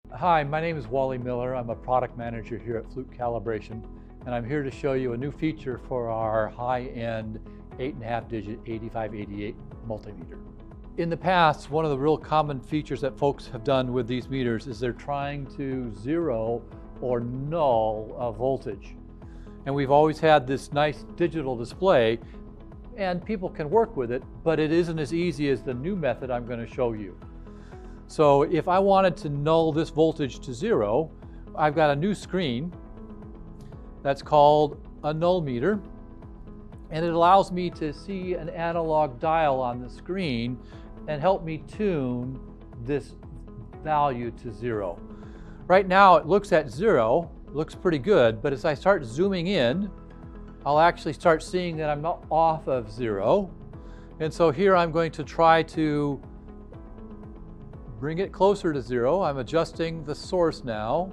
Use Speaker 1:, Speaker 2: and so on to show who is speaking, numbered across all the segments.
Speaker 1: Hi, my name is Wally Miller. I'm a product manager here at Fluke Calibration, and I'm here to show you a new feature for our high-end 8.5-digit 8588 multimeter. In the past, one of the real common features that folks have done with these meters is they're trying to zero or null a voltage. And we've always had this nice digital display, and people can work with it, but it isn't as easy as the new method I'm going to show you. So if I wanted to null this voltage to zero, I've got a new screen that's called a Null Meter, and it allows me to see an analog dial on the screen and help me tune this value to zero. Right now it looks at zero, looks pretty good, but as I start zooming in, I'll actually start seeing that I'm not off of zero. And so here I'm going to try to bring it closer to zero. I'm adjusting the source now,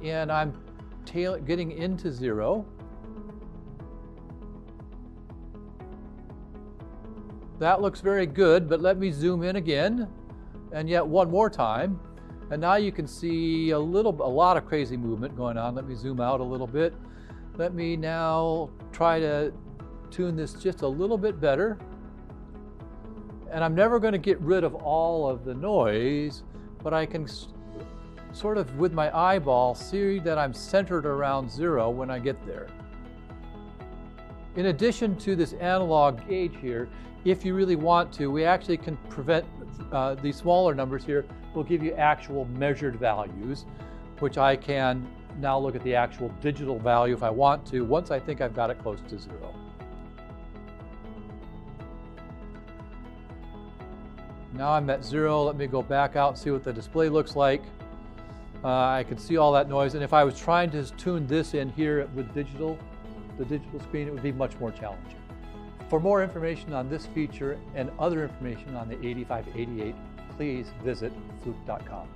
Speaker 1: and I'm getting into zero. That looks very good, but let me zoom in again, and yet one more time. And now you can see a lot of crazy movement going on. Let me zoom out a little bit. Let me now try to tune this just a little bit better. And I'm never going to get rid of all of the noise, but I can sort of, with my eyeball, see that I'm centered around zero when I get there. In addition to this analog gauge here, if you really want to, we actually can prevent these smaller numbers here. We'll give you actual measured values, which I can now look at the actual digital value if I want to, once I think I've got it close to zero. Now I'm at zero. Let me go back out and see what the display looks like. I can see all that noise, and if I was trying to tune this in here with the digital screen, it would be much more challenging. For more information on this feature and other information on the 8588, please visit fluke.com.